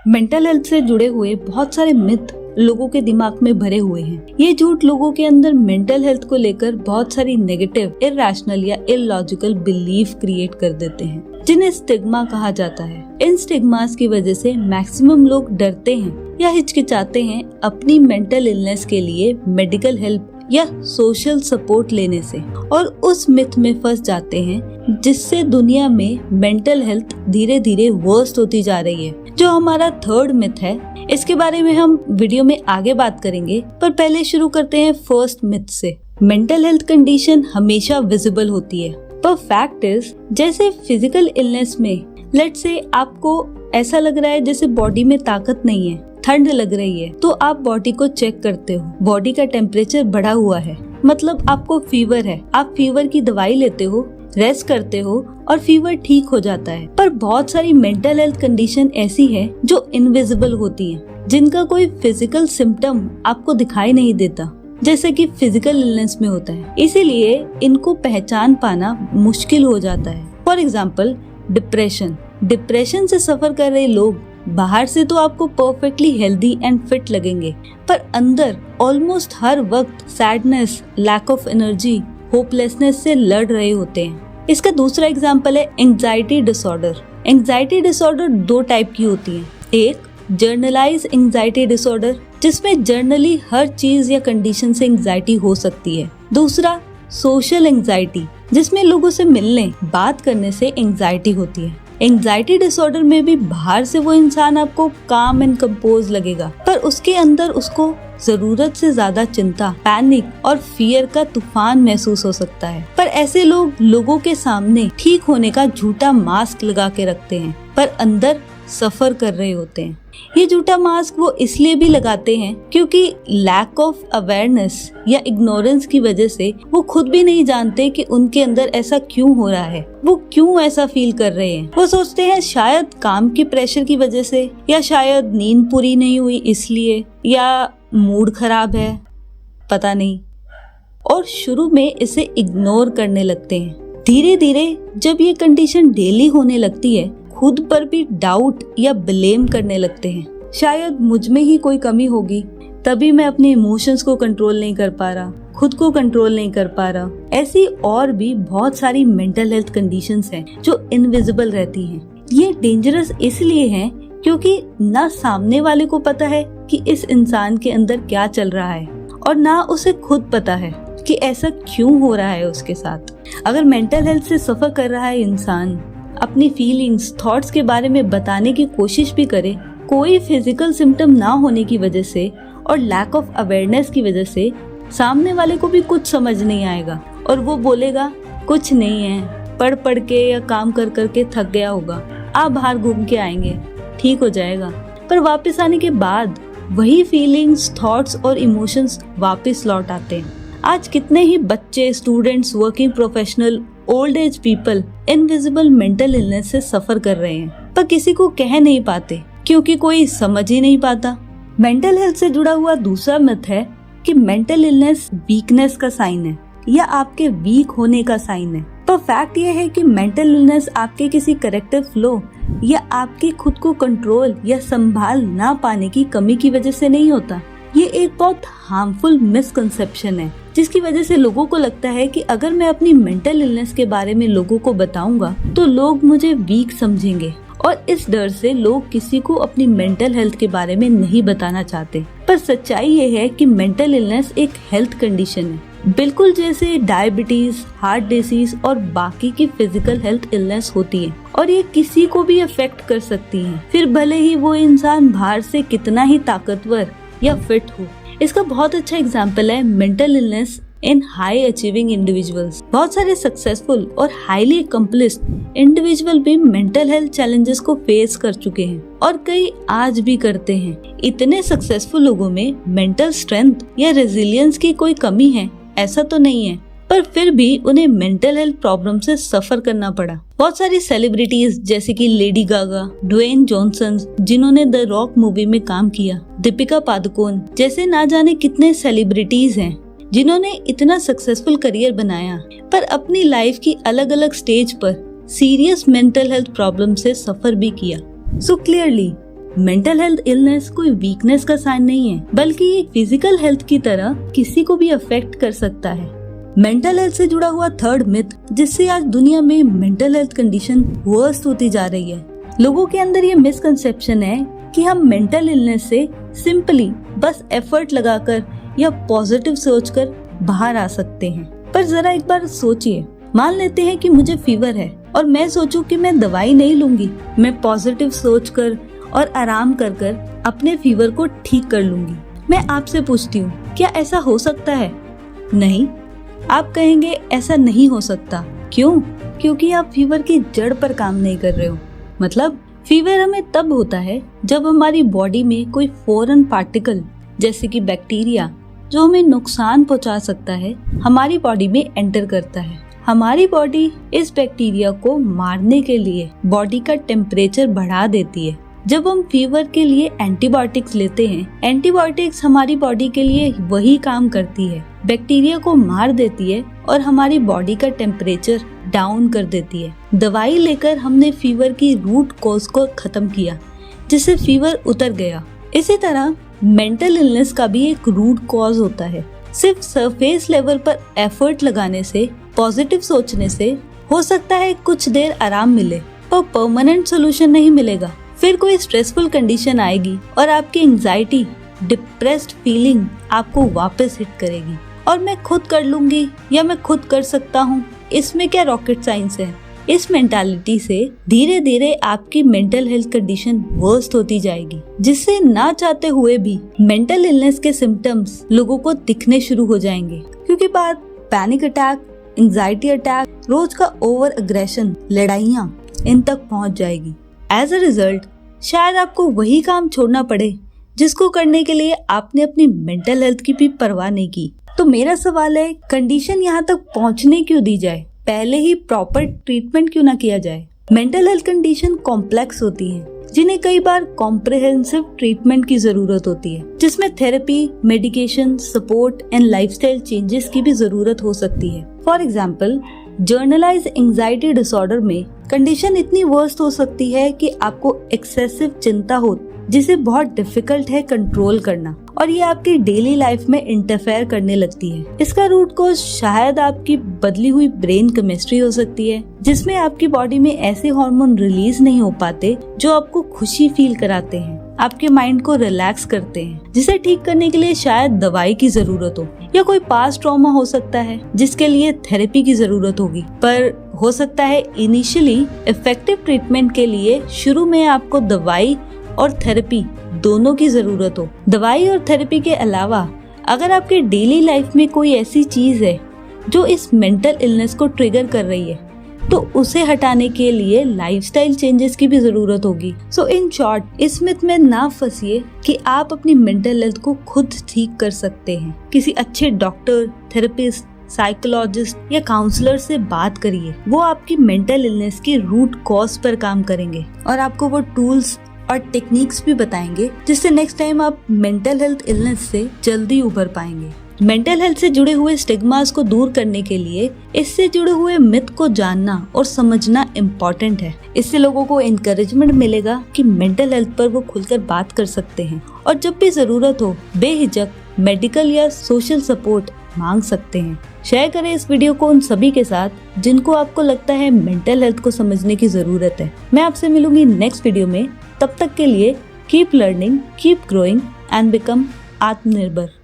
Mental health से जुड़े हुए बहुत सारे मिथ लोगों के दिमाग में भरे हुए हैं। ये झूठ लोगों के अंदर मेंटल हेल्थ को लेकर बहुत सारी नेगेटिव, इरैशनल या इलॉजिकल बिलीफ क्रिएट कर देते हैं, जिन्हें स्टिग्मा कहा जाता है। इन स्टिग्मास की वजह से मैक्सिमम लोग डरते हैं या हिचकिचाते हैं अपनी मेंटल इलनेस के लिए मेडिकल हेल्प या सोशल सपोर्ट लेने से, और उस मिथ में फंस जाते हैं जिससे दुनिया में मेंटल हेल्थ धीरे धीरे वर्स्ट होती जा रही है। जो हमारा थर्ड मिथ है, इसके बारे में हम वीडियो में आगे बात करेंगे, पर पहले शुरू करते हैं फर्स्ट मिथ से। मेंटल हेल्थ कंडीशन हमेशा विजिबल होती है, पर फैक्ट इज जैसे फिजिकल इलनेस में लेट्स से आपको ऐसा लग रहा है जैसे बॉडी में ताकत नहीं है, ठंड लग रही है, तो आप बॉडी को चेक करते हो, बॉडी का टेम्परेचर बढ़ा हुआ है, मतलब आपको फीवर है, आप फीवर की दवाई लेते हो, रेस्ट करते हो और फीवर ठीक हो जाता है। पर बहुत सारी मेंटल हेल्थ कंडीशन ऐसी है जो इनविजिबल होती है, जिनका कोई फिजिकल सिम्टम आपको दिखाई नहीं देता, जैसे कि फिजिकल इलनेस में होता है। इसीलिए इनको पहचान पाना मुश्किल हो जाता है। फॉर एग्जाम्पल डिप्रेशन से सफर कर रहे लोग बाहर से तो आपको परफेक्टली हेल्दी एंड फिट लगेंगे, पर अंदर ऑलमोस्ट हर वक्त sadness, lack of energy, hopelessness से लड़ रहे होते हैं। इसका दूसरा एग्जाम्पल है एंजाइटी डिसऑर्डर। एंजाइटी डिसऑर्डर दो टाइप की होती है। एक जर्नलाइज एंजाइटी डिसऑर्डर, जिसमें जर्नली हर चीज या कंडीशन से एंजाइटी हो सकती है। दूसरा सोशल एंजाइटी, जिसमें लोगों से मिलने, बात करने से एंजाइटी होती है। एंजाइटी डिसऑर्डर में भी बाहर से वो इंसान आपको काम एंड कंपोज लगेगा, पर उसके अंदर उसको जरूरत से ज्यादा चिंता, पैनिक और फियर का तूफान महसूस हो सकता है। पर ऐसे लोग लोगों के सामने ठीक होने का झूठा मास्क लगा के रखते हैं, पर अंदर सफर कर रहे होते हैं। ये झूठा मास्क वो इसलिए भी लगाते हैं क्योंकि लैक ऑफ अवेयरनेस या इग्नोरेंस की वजह से वो खुद भी नहीं जानते कि उनके अंदर ऐसा क्यों हो रहा है, वो क्यों ऐसा फील कर रहे हैं। वो सोचते हैं शायद काम की प्रेशर की वजह से, या शायद नींद पूरी नहीं हुई इसलिए, या मूड खराब है, पता नहीं, और शुरू में इसे इग्नोर करने लगते हैं। धीरे धीरे जब ये कंडीशन डेली होने लगती है, खुद पर भी डाउट या ब्लेम करने लगते हैं। शायद मुझ में ही कोई कमी होगी, तभी मैं अपने इमोशंस को कंट्रोल नहीं कर पा रहा, खुद को कंट्रोल नहीं कर पा रहा। ऐसी और भी बहुत सारी मेंटल हेल्थ कंडीशंस हैं जो इनविजिबल रहती हैं। ये डेंजरस इसलिए हैं क्योंकि ना सामने वाले को पता है कि इस इंसान के अंदर क्या चल रहा है, और ना उसे खुद पता है कि ऐसा क्यों हो रहा है उसके साथ। अगर मेंटल हेल्थ से सफर कर रहा है इंसान अपनी फीलिंग्स, थॉट्स के बारे में बताने की कोशिश भी करे, कोई फिजिकल सिम्टम ना होने की वजह से और लैक ऑफ अवेयरनेस की वजह से सामने वाले को भी कुछ समझ नहीं आएगा, और वो बोलेगा कुछ नहीं है, पढ़ पढ़ के या काम कर कर के थक गया होगा, आप बाहर घूम के आएंगे, ठीक हो जाएगा। पर वापस आने के बाद वही फीलिंग्स, थॉट्स और इमोशंस वापस लौट आते हैं। आज कितने ही बच्चे, students, working professional, old age people invisible mental illness से सफर कर रहे हैं, पर किसी को कह नहीं पाते क्योंकि कोई समझ ही नहीं पाता। मेंटल हेल्थ से जुड़ा हुआ दूसरा मिथ है कि मेंटल इलनेस वीकनेस का साइन है या आपके वीक होने का साइन है। पर फैक्ट ये है कि मेंटल इलनेस आपके किसी करेक्टिव फ्लो या आपके खुद को कंट्रोल या संभाल ना पाने की कमी की वजह से नहीं होता। ये एक बहुत हार्मफुल मिसकंसेप्शन है, जिसकी वजह से लोगों को लगता है कि अगर मैं अपनी मेंटल इलनेस के बारे में लोगों को बताऊंगा तो लोग मुझे वीक समझेंगे, और इस डर से लोग किसी को अपनी मेंटल हेल्थ के बारे में नहीं बताना चाहते। पर सच्चाई ये है कि मेंटल इलनेस एक हेल्थ कंडीशन है, बिल्कुल जैसे डायबिटीज, हार्ट डिसीज और बाकी की फिजिकल हेल्थ इलनेस होती है, और ये किसी को भी अफेक्ट कर सकती है, फिर भले ही वो इंसान बाहर से कितना ही ताकतवर या फिट हो। इसका बहुत अच्छा एग्जाम्पल है मेंटल इलनेस इन हाई अचीविंग इंडिविजुअल्स। बहुत सारे सक्सेसफुल और हाईली अकम्प्लिश्ड इंडिविजुअल भी मेंटल हेल्थ चैलेंजेस को फेस कर चुके हैं, और कई आज भी करते हैं। इतने सक्सेसफुल लोगों में मेंटल स्ट्रेंथ या रेजिलियंस की कोई कमी है ऐसा तो नहीं है, पर फिर भी उन्हें मेंटल हेल्थ प्रॉब्लम से सफर करना पड़ा। बहुत सारी सेलिब्रिटीज जैसे कि लेडी गागा, ड्वेन जॉनसन जिन्होंने द रॉक मूवी में काम किया, दीपिका पादुकोण जैसे ना जाने कितने सेलिब्रिटीज हैं जिन्होंने इतना सक्सेसफुल करियर बनाया, पर अपनी लाइफ की अलग अलग स्टेज पर सीरियस मेंटल हेल्थ प्रॉब्लम से सफर भी किया। So clearly mental health illness कोई वीकनेस का साइन नहीं है, बल्कि एक फिजिकल हेल्थ की तरह किसी को भी अफेक्ट कर सकता है। मेंटल हेल्थ से जुड़ा हुआ थर्ड मिथ जिससे आज दुनिया में मेंटल हेल्थ कंडीशन वर्स्ट होती जा रही है। लोगों के अंदर ये मिसकंसेप्शन है कि हम मेंटल इलनेस से सिंपली बस एफर्ट लगाकर या पॉजिटिव सोचकर बाहर आ सकते हैं। पर जरा एक बार सोचिए, मान लेते हैं कि मुझे फीवर है और मैं सोचूं कि मैं दवाई नहीं लूंगी, मैं पॉजिटिव सोचकर और आराम कर कर अपने फीवर को ठीक कर लूंगी। मैं आपसे पूछती हूँ, क्या ऐसा हो सकता है? नहीं। आप कहेंगे ऐसा नहीं हो सकता। क्यों? क्योंकि आप फीवर की जड़ पर काम नहीं कर रहे हो। मतलब फीवर हमें तब होता है जब हमारी बॉडी में कोई फॉरेन पार्टिकल जैसे कि बैक्टीरिया जो हमें नुकसान पहुंचा सकता है हमारी बॉडी में एंटर करता है। हमारी बॉडी इस बैक्टीरिया को मारने के लिए बॉडी का टेम्परेचर बढ़ा देती है। जब हम फीवर के लिए एंटीबायोटिक्स लेते हैं, एंटीबायोटिक्स हमारी बॉडी के लिए वही काम करती है, बैक्टीरिया को मार देती है और हमारी बॉडी का टेम्परेचर डाउन कर देती है। दवाई लेकर हमने फीवर की रूट कॉज को खत्म किया, जिससे फीवर उतर गया। इसी तरह मेंटल इलनेस का भी एक रूट कॉज होता है। सिर्फ सरफेस लेवल पर एफर्ट लगाने से, पॉजिटिव सोचने से हो सकता है कुछ देर आराम मिले, पर परमानेंट सोल्यूशन नहीं मिलेगा। फिर कोई स्ट्रेसफुल कंडीशन आएगी और आपकी एंजाइटी, डिप्रेस्ड फीलिंग आपको वापस हिट करेगी। और मैं खुद कर लूंगी या मैं खुद कर सकता हूँ, इसमें क्या रॉकेट साइंस है? इस मेंटालिटी से धीरे धीरे आपकी मेंटल हेल्थ कंडीशन वर्स्ट होती जाएगी, जिससे ना चाहते हुए भी मेंटल इलनेस के सिम्टम्स लोगों को दिखने शुरू हो जाएंगे। क्योंकि बात पैनिक अटैक, एंजाइटी अटैक, रोज का ओवर अग्रेशन, लड़ाइयाँ इन तक पहुँच जाएगी। एज अ रिजल्ट शायद आपको वही काम छोड़ना पड़े जिसको करने के लिए आपने अपनी मेंटल हेल्थ की भी परवाह नहीं की। तो मेरा सवाल है, कंडीशन यहाँ तक पहुँचने क्यों दी जाए? पहले ही प्रॉपर ट्रीटमेंट क्यों ना किया जाए? मेंटल हेल्थ कंडीशन कॉम्प्लेक्स होती हैं, जिन्हें कई बार कॉम्प्रिहेंसिव ट्रीटमेंट की जरूरत होती है, जिसमें therapy, medication, support and lifestyle changes की भी जरूरत हो सकती है। For example, generalized anxiety disorder में कंडीशन इतनी वर्स्ट हो सकती है कि आपको एक्सेसिव चिंता हो, जिसे बहुत डिफिकल्ट है कंट्रोल करना, और ये आपकी डेली लाइफ में इंटरफेयर करने लगती है। इसका रूट कॉज शायद आपकी बदली हुई ब्रेन केमिस्ट्री हो सकती है, जिसमें आपकी बॉडी में ऐसे हार्मोन रिलीज नहीं हो पाते जो आपको खुशी फील कराते हैं, आपके माइंड को रिलैक्स करते हैं, जिसे ठीक करने के लिए शायद दवाई की जरूरत हो, या कोई पास्ट ट्रॉमा हो सकता है जिसके लिए थेरेपी की जरूरत होगी। पर हो सकता है इनिशियली इफेक्टिव ट्रीटमेंट के लिए शुरू में आपको दवाई और थेरेपी दोनों की जरूरत हो। दवाई और थेरेपी के अलावा अगर आपके डेली लाइफ में कोई ऐसी चीज है जो इस मेंटल इलनेस को ट्रिगर कर रही है, तो उसे हटाने के लिए लाइफस्टाइल चेंजेस की भी जरूरत होगी। सो इन शॉर्ट, इस मिथ में ना फंसिए कि आप अपनी मेंटल हेल्थ को खुद ठीक कर सकते हैं। किसी अच्छे डॉक्टर, थेरेपिस्ट, साइकोलॉजिस्ट या काउंसलर से बात करिए। वो आपकी मेंटल इलनेस की रूट कॉज पर काम करेंगे और आपको वो टूल्स और टेक्निक्स भी बताएंगे जिससे नेक्स्ट टाइम आप मेंटल हेल्थ इलनेस से जल्दी उभर पाएंगे। मेंटल हेल्थ से जुड़े हुए स्टिग्मास को दूर करने के लिए इससे जुड़े हुए मिथ को जानना और समझना इम्पोर्टेंट है। इससे लोगों को एनकरेजमेंट मिलेगा कि मेंटल हेल्थ पर वो खुलकर बात कर सकते हैं और जब भी जरूरत हो बेहिचक मेडिकल या सोशल सपोर्ट मांग सकते हैं। शेयर करें इस वीडियो को उन सभी के साथ जिनको आपको लगता है मेंटल हेल्थ को समझने की जरूरत है। मैं आपसे मिलूंगी नेक्स्ट वीडियो में। तब तक के लिए keep learning, keep growing and become आत्मनिर्भर।